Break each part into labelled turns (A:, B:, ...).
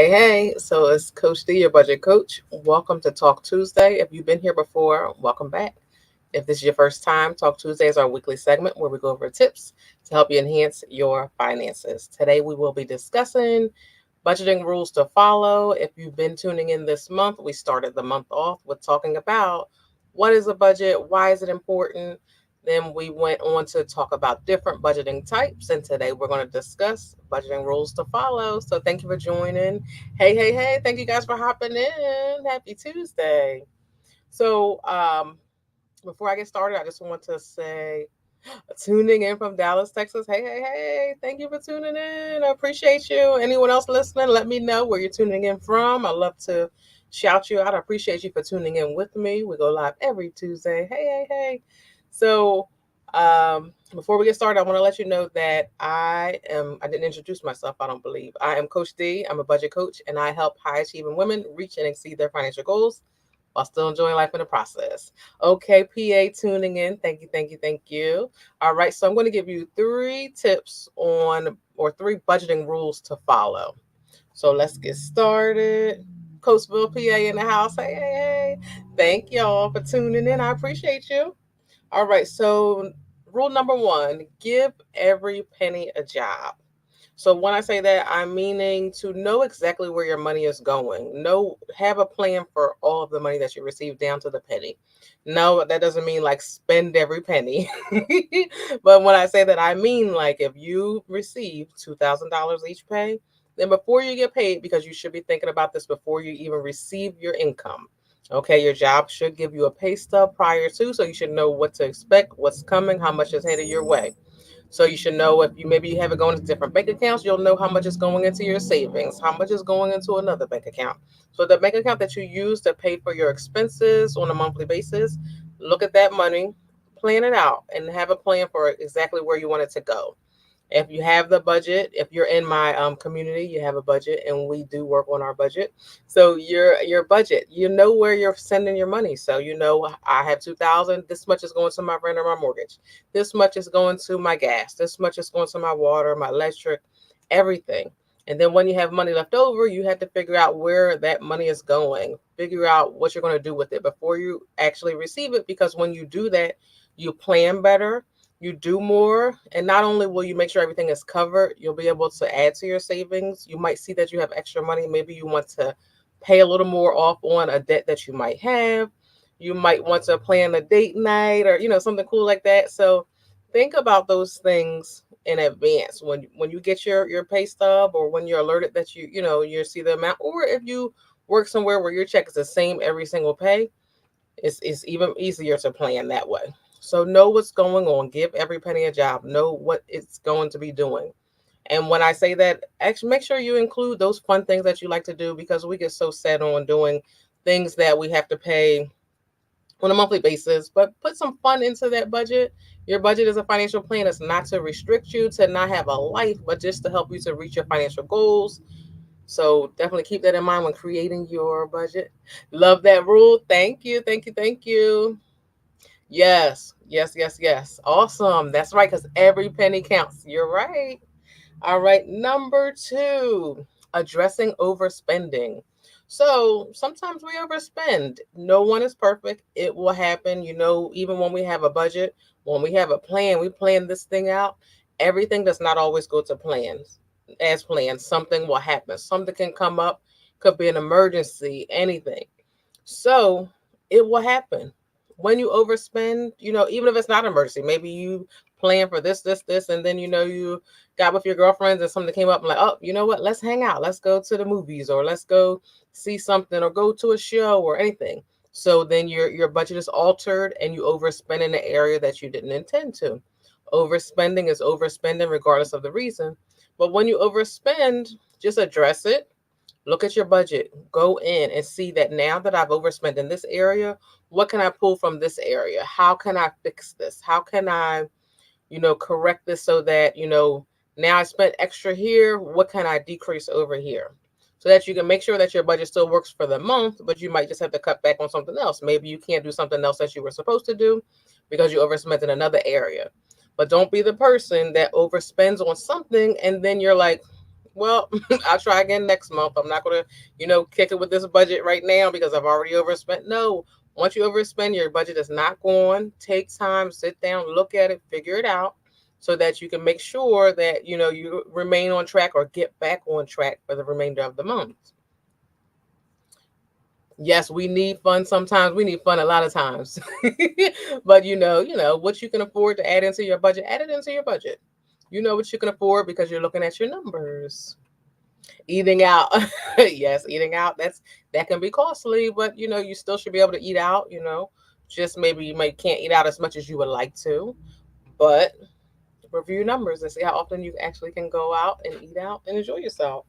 A: Hey. So it's Coach D, your budget coach. Welcome to Talk Tuesday. If you've been here before, welcome back. If this is your first time, Talk Tuesday is our weekly segment where we go over tips to help you enhance your finances. Today we will be discussing budgeting rules to follow. If you've been tuning in this month, we started the month off with talking about what is a budget, why is it important. Then we went on to talk about different budgeting types, and today we're going to discuss budgeting rules to follow. So thank you for joining. Hey, thank you guys for hopping in. Happy Tuesday. So before I get started, I just want to say tuning in from Dallas, Texas. Hey. Thank you for tuning in. I appreciate you. Anyone else listening, let me know where you're tuning in from. I love to shout you out. I appreciate you for tuning in with me. We go live every Tuesday. Hey. So before we get started, I want to let you know that I didn't introduce myself, I don't believe. I am Coach D. I'm a budget coach, and I help high achieving women reach and exceed their financial goals while still enjoying life in the process. Okay, PA tuning in. Thank you. All right, so I'm going to give you three tips or three budgeting rules to follow. So let's get started. Coachville, PA in the house. Hey. Thank y'all for tuning in. I appreciate you. All right, so rule number one, give every penny a job. So when I say that, I'm meaning to know exactly where your money is going. Have a plan for all of the money that you receive down to the penny. No, that doesn't mean like spend every penny. But when I say that, I mean like if you receive $2,000 each pay, then before you get paid, because you should be thinking about this before you even receive your income. Okay, your job should give you a pay stub prior to, so you should know what to expect, what's coming, how much is headed your way. So you should know if you have it going to different bank accounts, you'll know how much is going into your savings, how much is going into another bank account. So the bank account that you use to pay for your expenses on a monthly basis, look at that money, plan it out, and have a plan for exactly where you want it to go. If you have the budget, if you're in my community, you have a budget, and we do work on our budget. So your budget, you know where you're sending your money. So you know I have 2,000. This much is going to my rent or my mortgage. This much is going to my gas. This much is going to my water, my electric, everything. And then when you have money left over, you have to figure out where that money is going. Figure out what you're going to do with it before you actually receive it. Because when you do that, you plan better, you do more, and not only will you make sure everything is covered, you'll be able to add to your savings. You might see that you have extra money. Maybe you want to pay a little more off on a debt that you might have. You might want to plan a date night or something cool like that. So think about those things in advance when you get your pay stub, or when you're alerted that you see the amount, or if you work somewhere where your check is the same every single pay. It's even easier to plan that way. So know what's going on. Give every penny a job. Know what it's going to be doing. And when I say that, actually make sure you include those fun things that you like to do, because we get so set on doing things that we have to pay on a monthly basis. But put some fun into that budget. Your budget is a financial plan. It's not to restrict you to not have a life, but just to help you to reach your financial goals. So definitely keep that in mind when creating your budget. Love that rule. Thank you. Yes. Awesome. That's right, because every penny counts. You're right. All right. Number two, addressing overspending. So sometimes we overspend. No one is perfect. It will happen. Even when we have a budget, when we have a plan, we plan this thing out. Everything does not always go to plans as planned. Something will happen. Something can come up, could be an emergency, anything. So it will happen when you overspend, even if it's not an emergency. Maybe you plan for this, and then you got with your girlfriends and something came up and like, oh, you know what? Let's hang out. Let's go to the movies, or let's go see something, or go to a show or anything. So then your budget is altered and you overspend in the area that you didn't intend to. Overspending is overspending regardless of the reason. But when you overspend, just address it. Look at your budget. Go in and see that now that I've overspent in this area, what can I pull from this area? How can I fix this? How can I, correct this so that, now I spent extra here. What can I decrease over here? So that you can make sure that your budget still works for the month, but you might just have to cut back on something else. Maybe you can't do something else that you were supposed to do because you overspent in another area. But don't be the person that overspends on something and then you're like, well, I'll try again next month. I'm not going to, kick it with this budget right now because I've already overspent. No, once you overspend, your budget is not gone. Take time, sit down, look at it, figure it out so that you can make sure that, you remain on track or get back on track for the remainder of the month. Yes, we need fun sometimes. We need fun a lot of times. But what you can afford to add into your budget, add it into your budget. You know what you can afford because you're looking at your numbers. Eating out. Yes, eating out. That can be costly, but you still should be able to eat out, Just maybe you can't eat out as much as you would like to, but review numbers and see how often you actually can go out and eat out and enjoy yourself.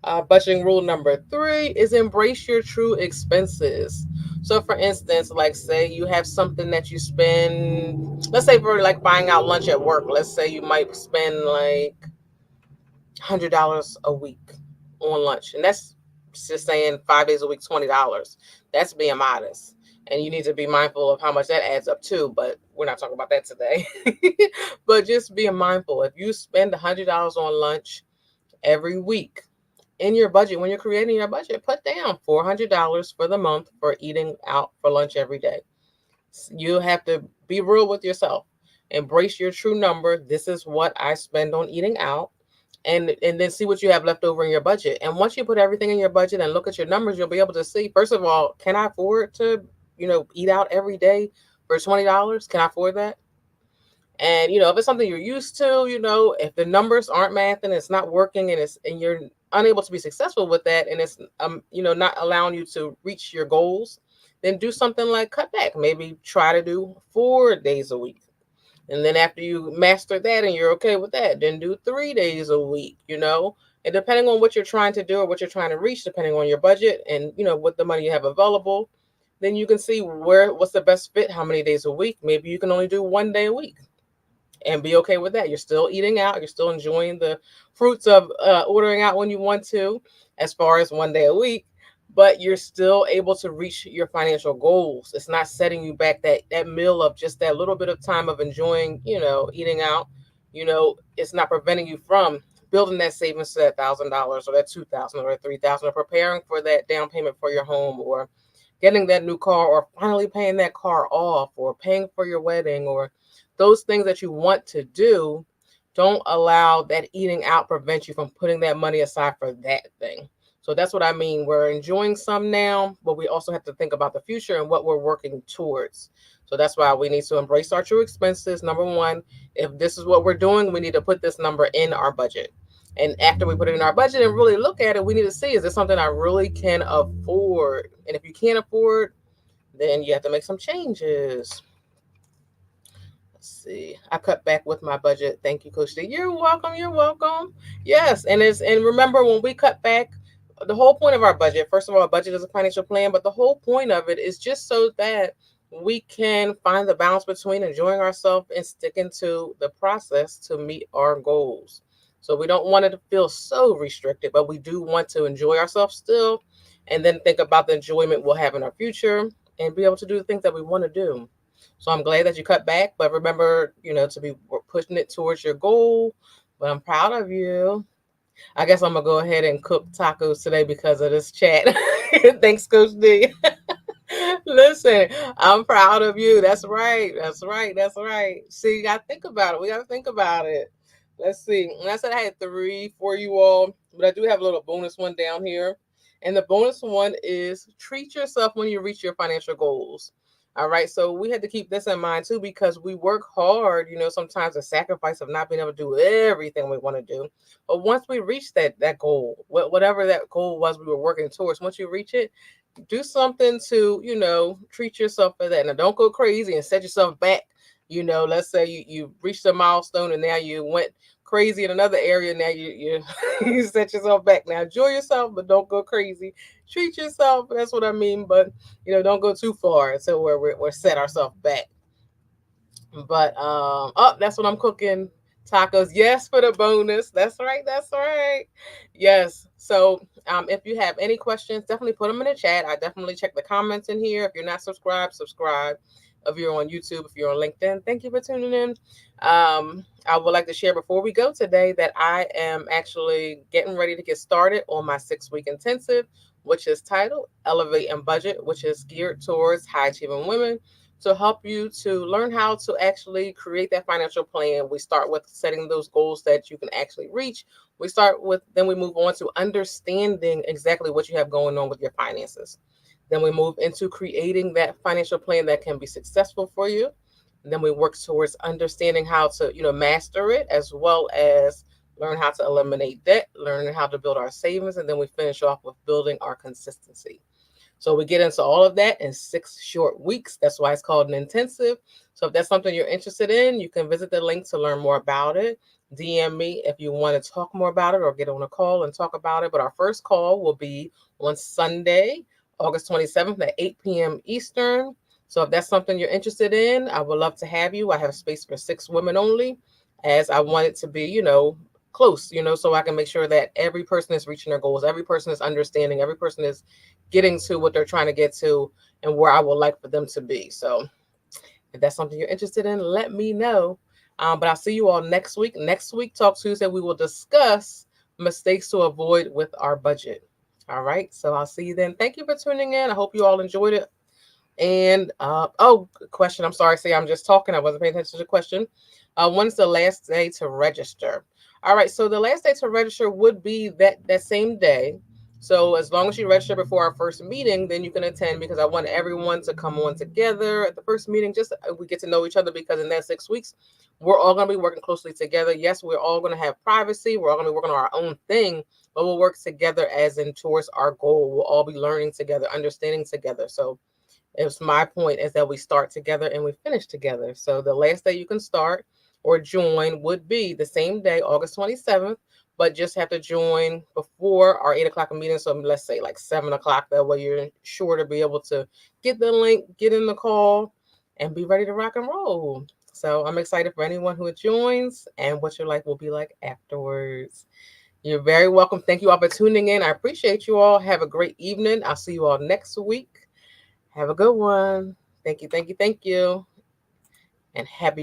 A: Budgeting rule number 3 is embrace your true expenses. So, for instance, like say you have something that you spend, let's say for like buying out lunch at work, let's say you might spend like $100 a week on lunch. And that's just saying 5 days a week, $20. That's being modest. And you need to be mindful of how much that adds up to, but we're not talking about that today. But just being mindful. If you spend $100 on lunch every week, in your budget, when you're creating your budget, put down $400 for the month for eating out for lunch every day. You have to be real with yourself. Embrace your true number. This is what I spend on eating out. And then see what you have left over in your budget. And once you put everything in your budget and look at your numbers, you'll be able to see, first of all, can I afford to, eat out every day for $20? Can I afford that? And if it's something you're used to, if the numbers aren't math and it's not working and you're unable to be successful with that and it's not allowing you to reach your goals, then do something like cut back. Maybe try to do 4 days a week. And then after you master that and you're okay with that, then do 3 days a week, And depending on what you're trying to do or what you're trying to reach, depending on your budget and what the money you have available, then you can see what's the best fit, how many days a week. Maybe you can only do 1 day a week and be okay with that. You're still eating out. You're still enjoying the fruits of ordering out when you want to, as far as 1 day a week, but you're still able to reach your financial goals. It's not setting you back that meal of just that little bit of time of enjoying, eating out. It's not preventing you from building that savings to that $1,000 or that $2,000 or $3,000 or preparing for that down payment for your home or getting that new car or finally paying that car off or paying for your wedding or those things that you want to do. Don't allow that eating out prevent you from putting that money aside for that thing. So that's what I mean. We're enjoying some now, but we also have to think about the future and what we're working towards. So that's why we need to embrace our true expenses. Number one, if this is what we're doing, we need to put this number in our budget. And after we put it in our budget and really look at it, we need to see, is this something I really can afford? And if you can't afford, then you have to make some changes. See, I cut back with my budget. Thank you, Coach D. You're welcome. You're welcome. Yes, and remember when we cut back, the whole point of our budget. First of all, a budget is a financial plan, but the whole point of it is just so that we can find the balance between enjoying ourselves and sticking to the process to meet our goals. So we don't want it to feel so restricted, but we do want to enjoy ourselves still, and then think about the enjoyment we'll have in our future and be able to do the things that we want to do. So I'm glad that you cut back, but remember, to be pushing it towards your goal. But I'm proud of you. I guess I'm gonna go ahead and cook tacos today because of this chat. Thanks, Coach D. Listen, I'm proud of you. That's right. That's right. That's right. See, you gotta think about it. We gotta think about it. Let's see. And I said I had 3 for you all, but I do have a little bonus one down here. And the bonus one is treat yourself when you reach your financial goals. All right. So we had to keep this in mind too, because we work hard, sometimes the sacrifice of not being able to do everything we want to do. But once we reach that goal, whatever that goal was we were working towards, once you reach it, do something to, treat yourself for that. Now don't go crazy and set yourself back. Let's say you reached a milestone and now you went crazy in another area. Now you you set yourself back. Now enjoy yourself, but don't go crazy. Treat yourself. That's what I mean. But don't go too far until we're set ourselves back. But oh, that's what I'm cooking. Tacos. Yes, for the bonus. That's right. That's right. Yes. So if you have any questions, definitely put them in the chat. I definitely check the comments in here. If you're not subscribed, subscribe. If you're on YouTube, if you're on LinkedIn, thank you for tuning in. I would like to share before we go today that I am actually getting ready to get started on my 6 week intensive, which is titled Elevate and Budget, which is geared towards high achieving women to help you to learn how to actually create that financial plan. We start with setting those goals that you can actually reach. We start with, then we move on to understanding exactly what you have going on with your finances. Then we move into creating that financial plan that can be successful for you. And then we work towards understanding how to, master it, as well as learn how to eliminate debt, learn how to build our savings, and then we finish off with building our consistency. So we get into all of that in 6 short weeks. That's why it's called an intensive. So if that's something you're interested in, you can visit the link to learn more about it. DM me if you want to talk more about it or get on a call and talk about it. But our first call will be on Sunday, August 27th at 8 p.m. Eastern. So if that's something you're interested in, I would love to have you. I have space for 6 women only, as I want it to be, close, so I can make sure that every person is reaching their goals, every person is understanding, every person is getting to what they're trying to get to and where I would like for them to be. So if that's something you're interested in, let me know. But I'll see you all next week. Next week, Talk Tuesday, we will discuss mistakes to avoid with our budget. All right. So I'll see you then. Thank you for tuning in. I hope you all enjoyed it. And question. I'm sorry. See, I'm just talking. I wasn't paying attention to the question. When's the last day to register? All right. So the last day to register would be that same day. So as long as you register before our first meeting, then you can attend, because I want everyone to come on together at the first meeting. Just we get to know each other, because in that 6 weeks, we're all going to be working closely together. Yes, we're all going to have privacy. We're all going to be working on our own thing, but we'll work together as in towards our goal. We'll all be learning together, understanding together. So it's my point is that we start together and we finish together. So the last day you can start or join would be the same day, August 27th, but just have to join before our 8 o'clock meeting. So let's say like 7 o'clock. That way you're sure to be able to get the link, get in the call, and be ready to rock and roll. So I'm excited for anyone who joins and what your life will be like afterwards. You're very welcome. Thank you all for tuning in. I appreciate you all. Have a great evening. I'll see you all next week. Have a good one. Thank you, thank you, thank you. And happy